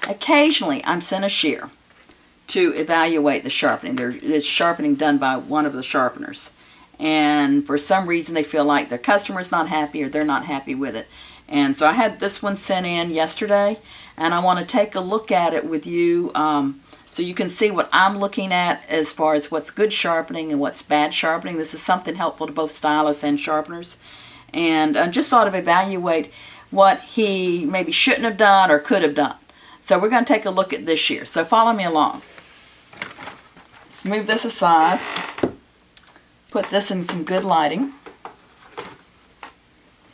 Occasionally, I'm sent a shear to evaluate the sharpening. There's sharpening done by one of the sharpeners. And for some reason, they feel like their customer's not happy or they're not happy with it. And so I had this one sent in yesterday, and I want to take a look at it with you so you can see what I'm looking at as far as what's good sharpening and what's bad sharpening. This is something helpful to both stylists and sharpeners. And just sort of evaluate what he maybe shouldn't have done or could have done. So we're going to take a look at this shear. So follow me along. Let's move this aside. Put this in some good lighting.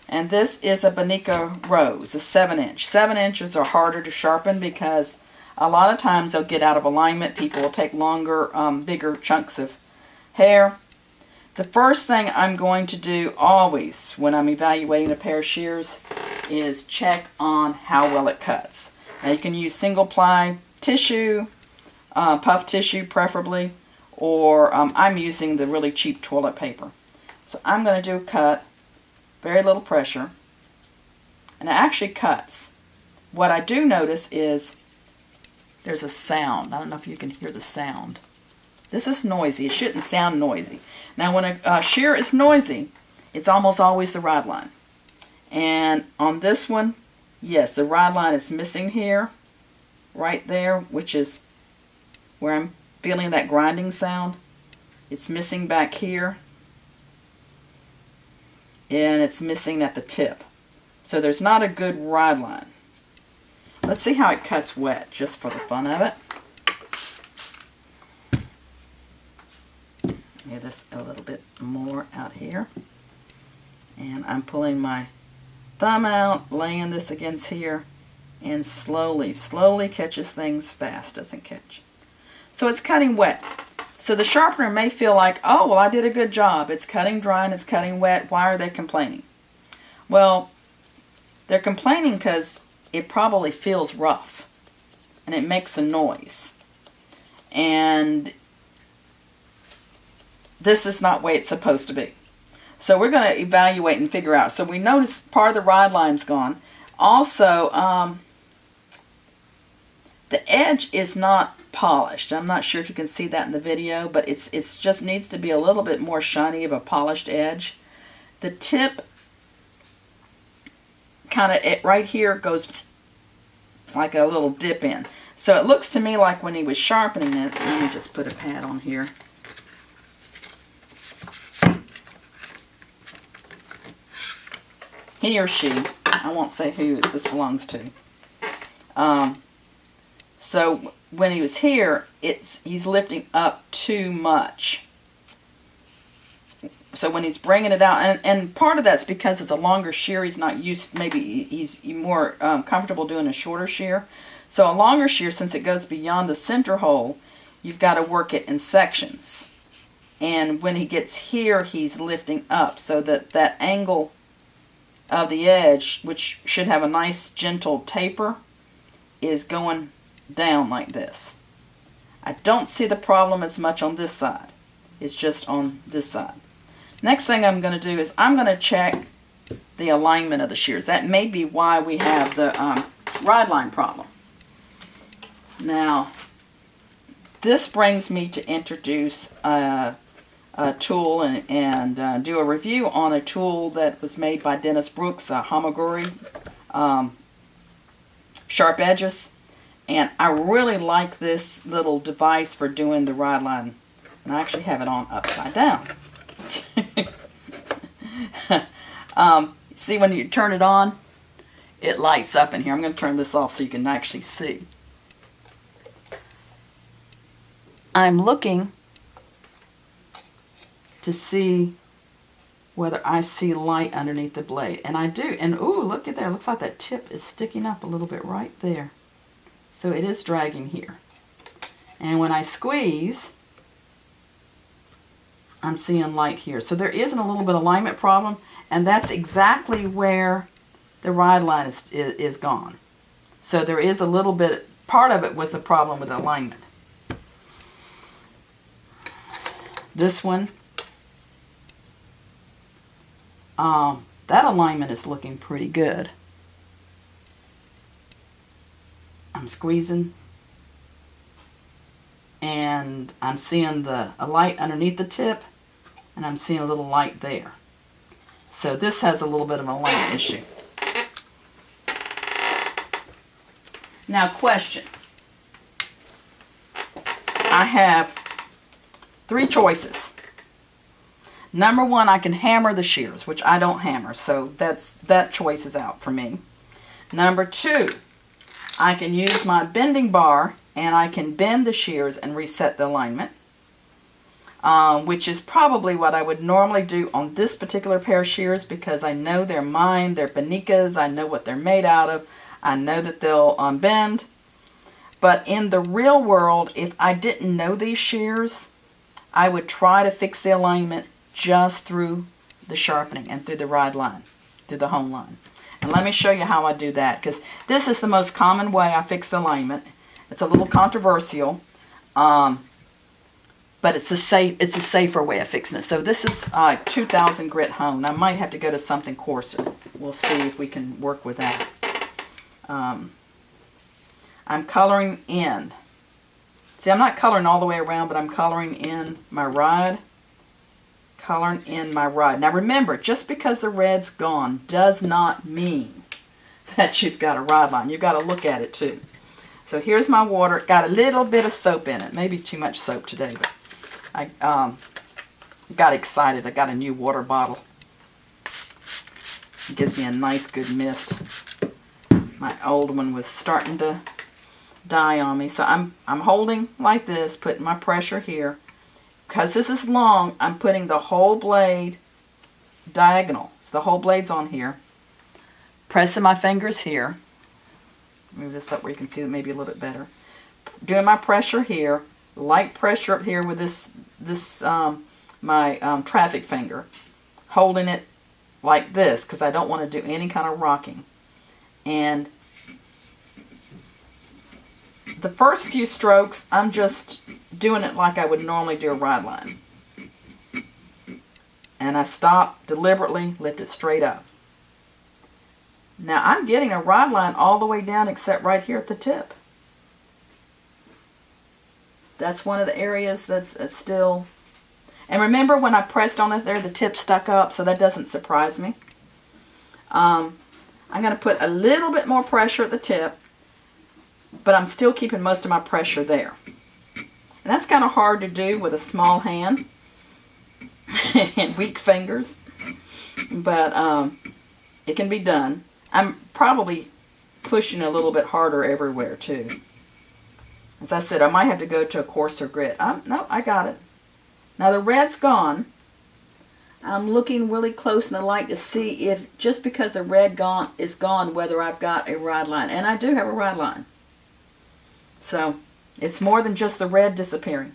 And this is a Bonika Rose, a 7-inch. 7 inches are harder to sharpen because a lot of times they'll get out of alignment. People will take longer, bigger chunks of hair. The first thing I'm going to do always when I'm evaluating a pair of shears is check on how well it cuts. Now you can use single ply tissue, puff tissue preferably, or I'm using the really cheap toilet paper. So I'm going to do a cut, very little pressure, and it actually cuts. What I do notice is there's a sound. I don't know if you can hear the sound. This is noisy. It shouldn't sound noisy. Now when a shear is noisy, it's almost always the ride line. And on this one, yes, the ride line is missing here, right there, which is where I'm feeling that grinding sound. It's missing back here, and it's missing at the tip. So there's not a good ride line. Let's see how it cuts wet, just for the fun of it. Get this a little bit more out here. And I'm pulling my thumb out, laying this against here, and slowly catches things fast, doesn't catch. So it's cutting wet. So the sharpener may feel like, oh, well, I did a good job. It's cutting dry and it's cutting wet. Why are they complaining? Well, they're complaining because it probably feels rough and it makes a noise. And this is not the way it's supposed to be. So we're going to evaluate and figure out. So we notice part of the ride line's gone. Also, the edge is not polished. I'm not sure if you can see that in the video, but it's just needs to be a little bit more shiny of a polished edge. The tip kind of right here goes like a little dip in. So it looks to me like when he was sharpening it, let me just put a pad on here. He or she, I won't say who this belongs to. So when he was here, he's lifting up too much. So when he's bringing it out, and part of that's because it's a longer shear, he's not used, maybe he's more comfortable doing a shorter shear. So a longer shear, since it goes beyond the center hole, you've got to work it in sections. And when he gets here, he's lifting up so that that angle of the edge, which should have a nice gentle taper, is going down like this. I don't see the problem as much on this side. It's just on this side. Next thing I'm going to do is I'm going to check the alignment of the shears. That may be why we have the ride line problem. Now, this brings me to introduce a tool and do a review on a tool that was made by Dennis Brooks, a Hamaguri Sharp Edges. And I really like this little device for doing the ride line. And I actually have it on upside down. See, when you turn it on, it lights up in here. I'm going to turn this off so you can actually see. I'm looking to see whether I see light underneath the blade. And I do. And ooh, look at there. It looks like that tip is sticking up a little bit right there. So it is dragging here. And when I squeeze, I'm seeing light here. So there is a little bit of alignment problem, and that's exactly where the ride line is gone. So there is a little bit, part of it was the problem with alignment. This one, that alignment is looking pretty good. I'm squeezing, and I'm seeing a light underneath the tip, and I'm seeing a little light there. So this has a little bit of a light issue. Now, question. I have 3 choices. Number 1, I can hammer the shears, which I don't hammer, so that choice is out for me. Number 2, I can use my bending bar and I can bend the shears and reset the alignment, which is probably what I would normally do on this particular pair of shears because I know they're mine, they're Bonikas, I know what they're made out of, I know that they'll bend. But in the real world, if I didn't know these shears, I would try to fix the alignment just through the sharpening and through the ride line, through the hone line. And let me show you how I do that, because this is the most common way I fix the alignment. It's a little controversial, but it's a safer way of fixing it. So this is 2000 grit hone. I might have to go to something coarser. We'll see if we can work with that. I'm coloring in. See, I'm not coloring all the way around, but I'm coloring in my ride. Coloring in my ride. Now remember, just because the red's gone does not mean that you've got a ride line. You've got to look at it too. So here's my water. Got a little bit of soap in it. Maybe too much soap today, but I got excited. I got a new water bottle. It gives me a nice good mist. My old one was starting to die on me. So I'm holding like this, putting my pressure here. Because this is long, I'm putting the whole blade diagonal. So the whole blade's on here. Pressing my fingers here. Move this up where you can see it maybe a little bit better. Doing my pressure here. Light pressure up here with my traffic finger. Holding it like this because I don't want to do any kind of rocking. And the first few strokes, I'm just doing it like I would normally do a ride line. And I stop deliberately, lift it straight up. Now I'm getting a ride line all the way down except right here at the tip. That's one of the areas that's still... And remember when I pressed on it there, the tip stuck up, so that doesn't surprise me. I'm going to put a little bit more pressure at the tip, but I'm still keeping most of my pressure there. And that's kind of hard to do with a small hand and weak fingers, but it can be done. I'm probably pushing a little bit harder everywhere too. As I said, I might have to go to a coarser grit. No, I got it. Now the red's gone. I'm looking really close in the light to see if, just because the red is gone, whether I've got a ride line. And I do have a ride line. So it's more than just the red disappearing.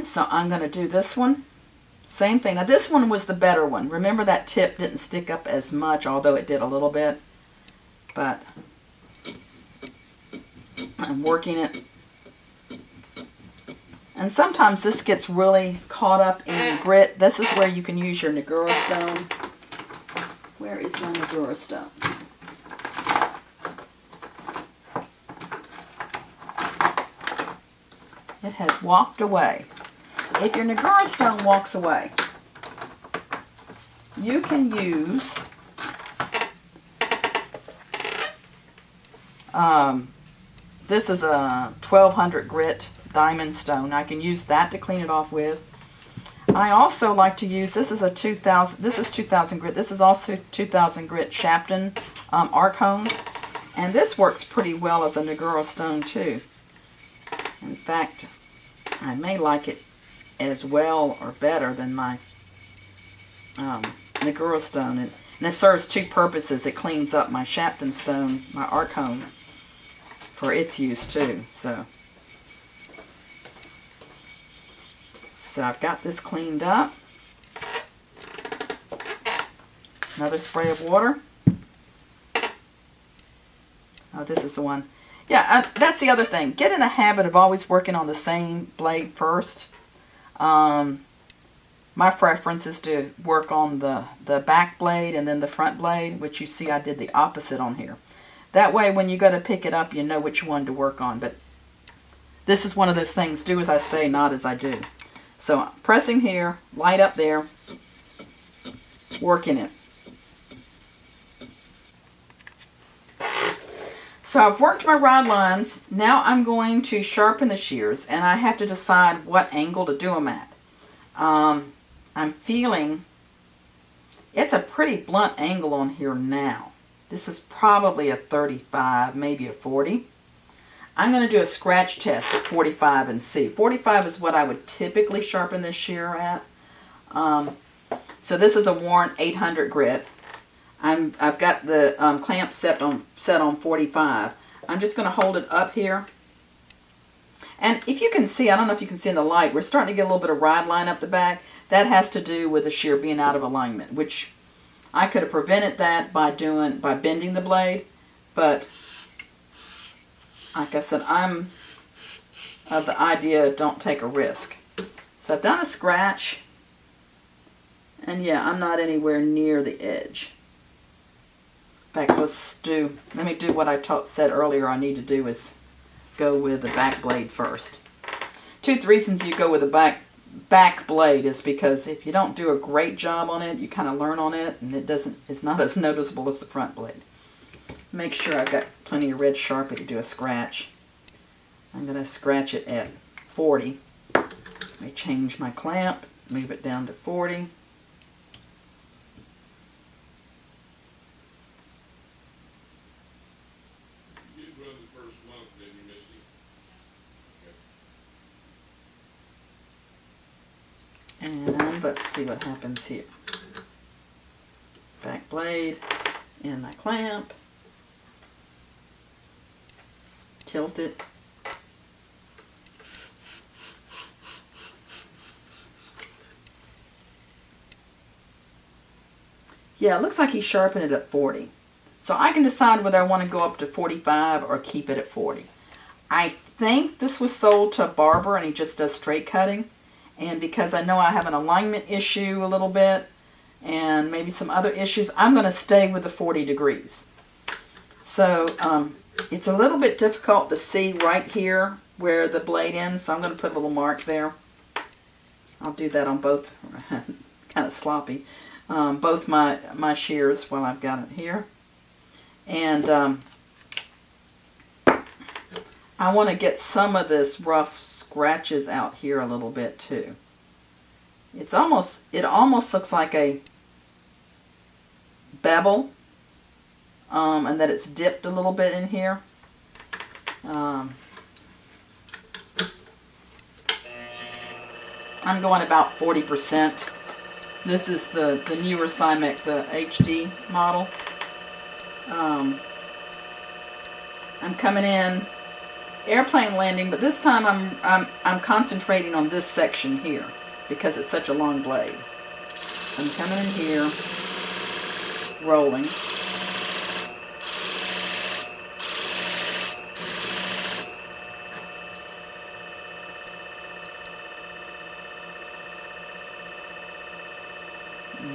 So I'm going to do this one. Same thing. Now this one was the better one. Remember that tip didn't stick up as much, although it did a little bit. But I'm working it. And sometimes this gets really caught up in grit. This is where you can use your Negura stone. Where is my Negura stone? It has walked away. If your Negura stone walks away, you can use this is a 1200 grit diamond stone. I can use that to clean it off with. I also like to use, this is 2000 grit. This is also 2000 grit Sharpening arc hone, and this works pretty well as a Negura stone too. In fact, I may like it as well or better than my Negura stone, and it serves two purposes. It cleans up my Sharpening stone, my arc hone, for its use too. So I've got this cleaned up. Another spray of water. Oh, this is the one. Yeah, that's the other thing. Get in the habit of always working on the same blade first. My preference is to work on the back blade and then the front blade, which you see I did the opposite on here. That way when you go to pick it up, you know which one to work on. But this is one of those things, do as I say, not as I do. So pressing here, light up there, working it. So I've worked my rod lines. Now I'm going to sharpen the shears, and I have to decide what angle to do them at. I'm feeling it's a pretty blunt angle on here now. This is probably a 35, maybe a 40. I'm going to do a scratch test at 45 and see. 45 is what I would typically sharpen this shear at. So this is a Warren 800 grit. I've got the clamp set on 45. I'm just going to hold it up here. And if you can see, I don't know if you can see in the light, we're starting to get a little bit of rod line up the back. That has to do with the shear being out of alignment, which I could have prevented that by bending the blade. But like I said, I'm of the idea don't take a risk. So I've done a scratch. And yeah, I'm not anywhere near the edge. In fact, let me do what I said earlier I need to do is go with the back blade first. Two of the reasons you go with the back blade is because if you don't do a great job on it, you kind of learn on it, and it's not as noticeable as the front blade. Make sure I've got plenty of red Sharpie to do a scratch. I'm going to scratch it at 40. Let me change my clamp, move it down to 40. And let's see what happens here. Back blade and my clamp. Tilt it. Yeah, it looks like he sharpened it at 40. So I can decide whether I want to go up to 45 or keep it at 40. I think this was sold to a barber and he just does straight cutting. And because I know I have an alignment issue a little bit and maybe some other issues, I'm going to stay with the 40 degrees. So it's a little bit difficult to see right here where the blade ends, so I'm going to put a little mark there. I'll do that on both, kind of sloppy, both my shears while I've got it here. And I want to get some of this rough scratches out here a little bit too. It almost looks like a bevel, and that it's dipped a little bit in here. I'm going about 40%. This is the newer Scimech, the HD model. I'm coming in airplane landing, but this time I'm concentrating on this section here because it's such a long blade. I'm coming in here, rolling.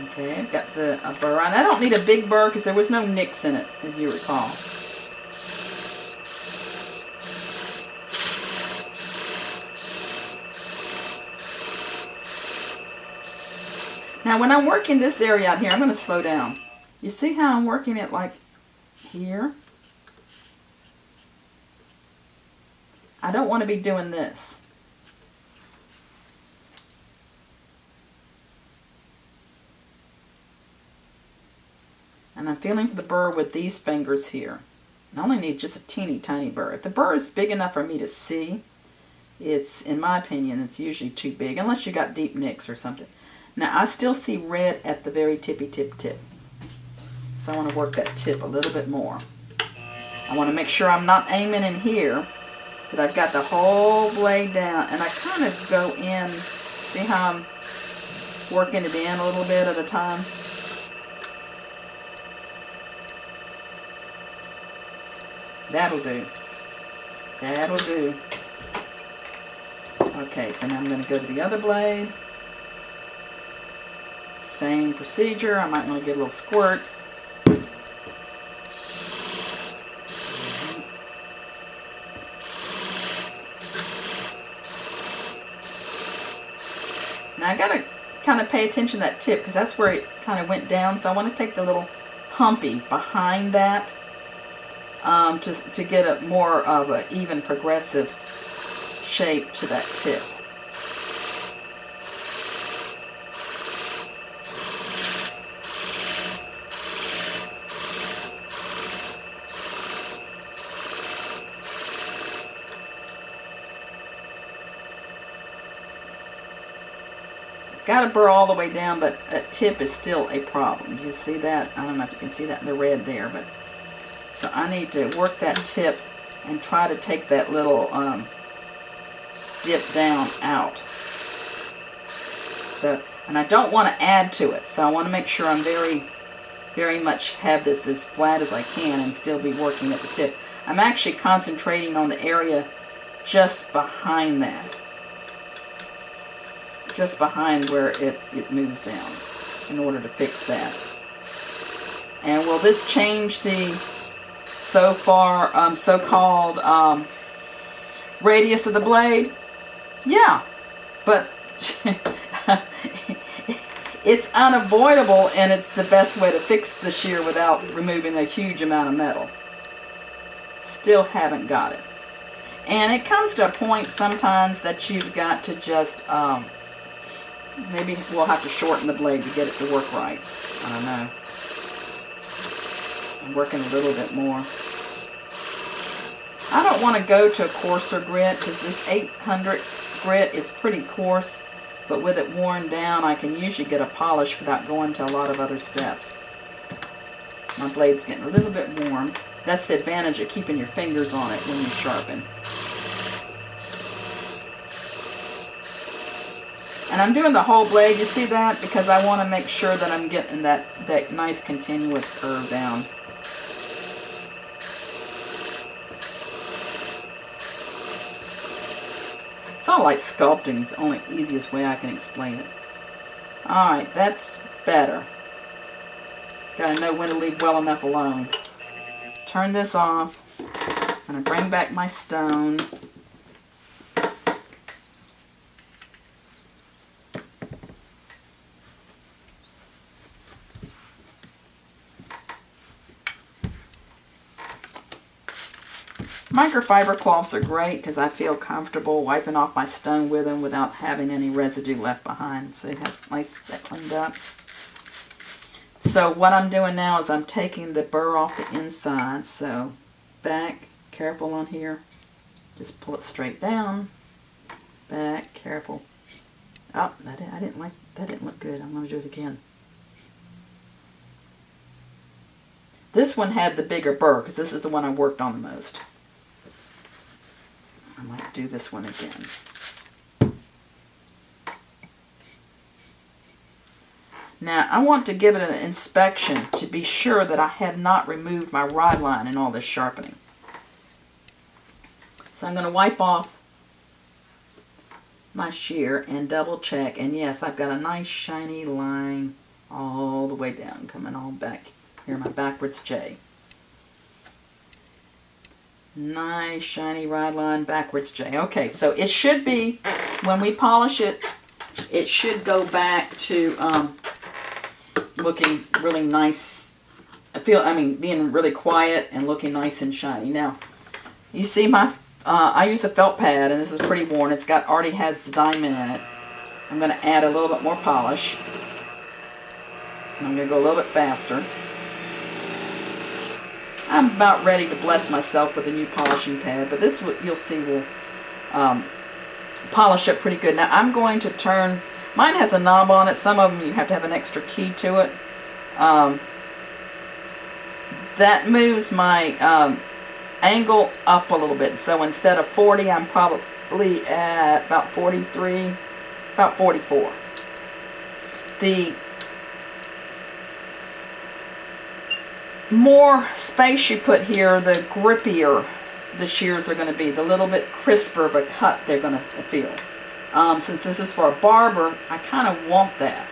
Okay, I've got a burr on. I don't need a big burr because there was no nicks in it, as you recall. Now when I'm working this area out here, I'm going to slow down. You see how I'm working it like here? I don't want to be doing this. And I'm feeling for the burr with these fingers here. I only need just a teeny tiny burr. If the burr is big enough for me to see, in my opinion, it's usually too big, unless you got deep nicks or something. Now I still see red at the very tippy tip. So I want to work that tip a little bit more. I want to make sure I'm not aiming in here, but I've got the whole blade down, and I kind of go in, see how I'm working it in a little bit at a time? That'll do. That'll do. Okay, so now I'm going to go to the other blade. Same procedure. I might want to give a little squirt. Now I gotta kind of pay attention to that tip because that's where it kind of went down. So I want to take the little humpy behind that to get a more of an even progressive shape to that tip. Got to burr all the way down, but a tip is still a problem. Do you see that? I don't know if you can see that in the red there, but so I need to work that tip and try to take that little dip down out. So, and I don't want to add to it, so I want to make sure I'm very much have this as flat as I can and still be working at the tip. I'm actually concentrating on the area just behind that. Just behind where it moves down in order to fix that. And will this change the so-called radius of the blade? Yeah, but it's unavoidable, and it's the best way to fix the shear without removing a huge amount of metal. Still haven't got it. And it comes to a point sometimes that you've got to just maybe we'll have to shorten the blade to get it to work right. I don't know. I'm working a little bit more. I don't want to go to a coarser grit because this 800 grit is pretty coarse, but with it worn down I can usually get a polish without going to a lot of other steps. My blade's getting a little bit warm. That's the advantage of keeping your fingers on it when you sharpen. And I'm doing the whole blade, you see that? Because I want to make sure that I'm getting that nice continuous curve down. It's all like sculpting. It's the only easiest way I can explain it. Alright, that's better. Gotta know when to leave well enough alone. Turn this off. I'm going to bring back my stone. Microfiber cloths are great because I feel comfortable wiping off my stone with them without having any residue left behind. So you have nice that cleaned up. So what I'm doing now is I'm taking the burr off the inside. So back, careful on here. Just pull it straight down. Back, careful. Oh, that didn't look good. I'm going to do it again. This one had the bigger burr because this is the one I worked on the most. I might do this one again. Now, I want to give it an inspection to be sure that I have not removed my rod line in all this sharpening. So I'm going to wipe off my shear and double check. And yes, I've got a nice shiny line all the way down, coming all back here, my backwards J. Nice shiny rod line, backwards J. Okay, so it should be, when we polish it, it should go back to looking really nice. Being really quiet and looking nice and shiny. Now, you see my, I use a felt pad, and this is pretty worn. It's already has the diamond in it. I'm going to add a little bit more polish. And I'm going to go a little bit faster. I'm about ready to bless myself with a new polishing pad, but this, you'll see, will polish it pretty good. Now, I'm going to turn, mine has a knob on it. Some of them you have to have an extra key to it. That moves my angle up a little bit. So instead of 40, I'm probably at about 43, about 44. The more space you put here, the grippier the shears are going to be. The little bit crisper of a cut they're going to feel. Since this is for a barber, I kind of want that.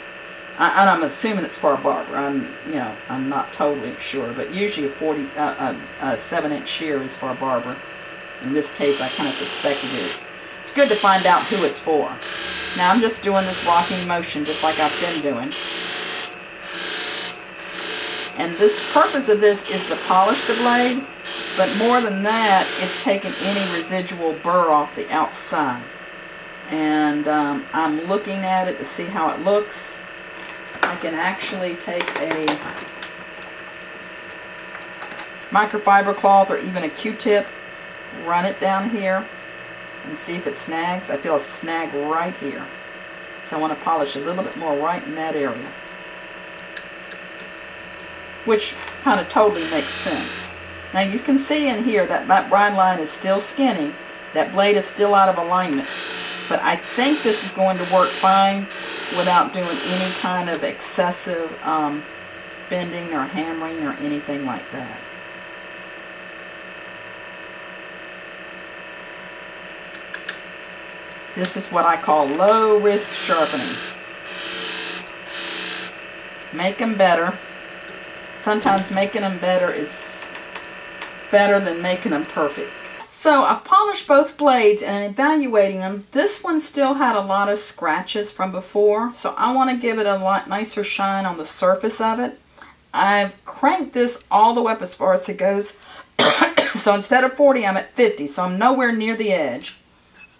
And I'm assuming it's for a barber. I'm not totally sure, but usually a 7-inch shear is for a barber. In this case, I kind of suspect it is. It's good to find out who it's for. Now I'm just doing this rocking motion just like I've been doing. And this purpose of this is to polish the blade, but more than that, it's taking any residual burr off the outside. And I'm looking at it to see how it looks. I can actually take a microfiber cloth or even a Q-tip, run it down here, and see if it snags. I feel a snag right here. So I want to polish a little bit more right in that area. Which kind of totally makes sense. Now you can see in here that my bride line is still skinny. That blade is still out of alignment. But I think this is going to work fine without doing any kind of excessive bending or hammering or anything like that. This is what I call low risk sharpening. Make them better. Sometimes making them better is better than making them perfect. So I polished both blades, and in evaluating them, this one still had a lot of scratches from before, so I want to give it a lot nicer shine on the surface of it. I've cranked this all the way up as far as it goes. So instead of 40, I'm at 50, so I'm nowhere near the edge.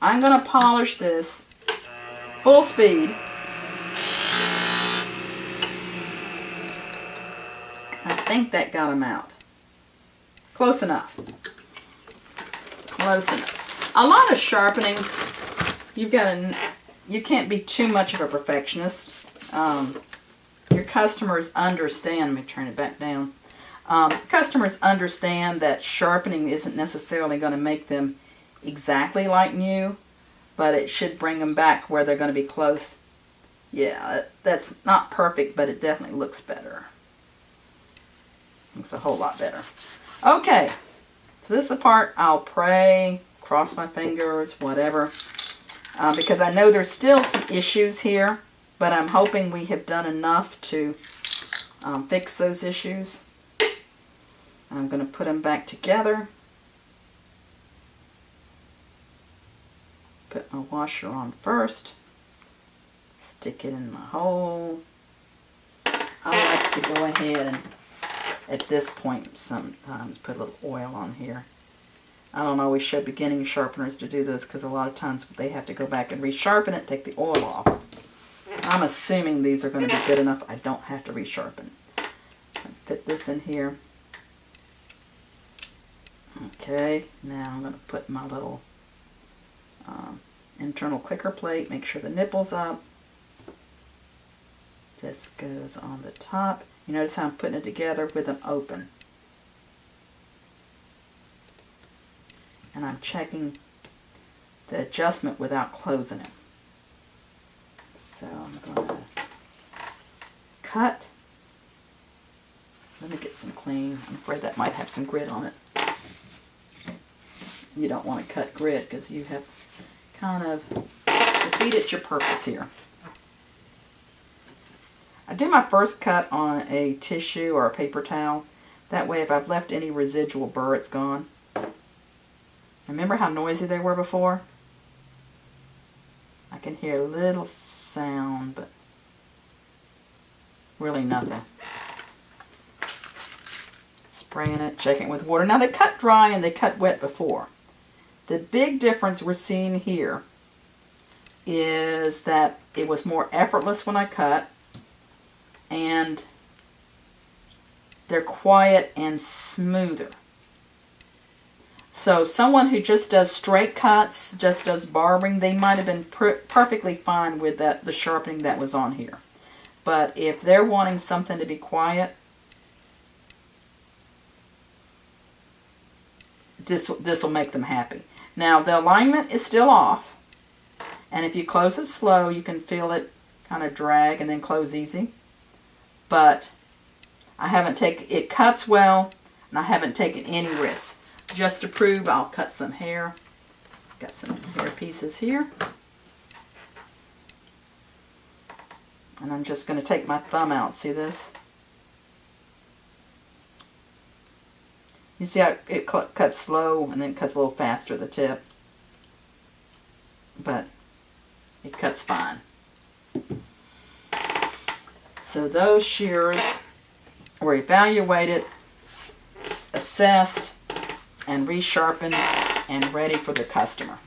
I'm going to polish this full speed. I think that got them out. Close enough. Close enough. A lot of sharpening, you can't be too much of a perfectionist. Your customers understand. Let me turn it back down. Customers understand that sharpening isn't necessarily going to make them exactly like new, but it should bring them back where they're going to be close. Yeah, that's not perfect, but it definitely looks better. Looks a whole lot better. Okay, so this is the part I'll pray, cross my fingers, whatever, because I know there's still some issues here, but I'm hoping we have done enough to fix those issues. I'm going to put them back together. Put my washer on first. Stick it in my hole. I like to go ahead and, at this point, sometimes put a little oil on here. I don't always show beginning sharpeners to do this because a lot of times they have to go back and resharpen it, take the oil off. I'm assuming these are going to be good enough. I don't have to resharpen. Fit this in here. Okay, now I'm going to put my little internal clicker plate, make sure the nipple's up. This goes on the top. You notice how I'm putting it together with them open. And I'm checking the adjustment without closing it. So I'm going to cut. Let me get some clean. I'm afraid that might have some grit on it. You don't want to cut grit because you have kind of defeated your purpose here. I do my first cut on a tissue or a paper towel. That way if I've left any residual burr, it's gone. Remember how noisy they were before? I can hear a little sound, but really nothing. Spraying it, checking it with water. Now they cut dry and they cut wet before. The big difference we're seeing here is that it was more effortless when I cut, and they're quiet and smoother. So someone who just does straight cuts, just does barbering, they might have been perfectly fine with the sharpening that was on here. But if they're wanting something to be quiet, this will make them happy. Now the alignment is still off, and if you close it slow, you can feel it kind of drag and then close easy. But I haven't taken, it cuts well, and I haven't taken any risks. Just to prove, I'll cut some hair. Got some hair pieces here. And I'm just going to take my thumb out. See this? You see how it cuts slow and then cuts a little faster at the tip. But it cuts fine. So those shears were evaluated, assessed, and resharpened and ready for the customer.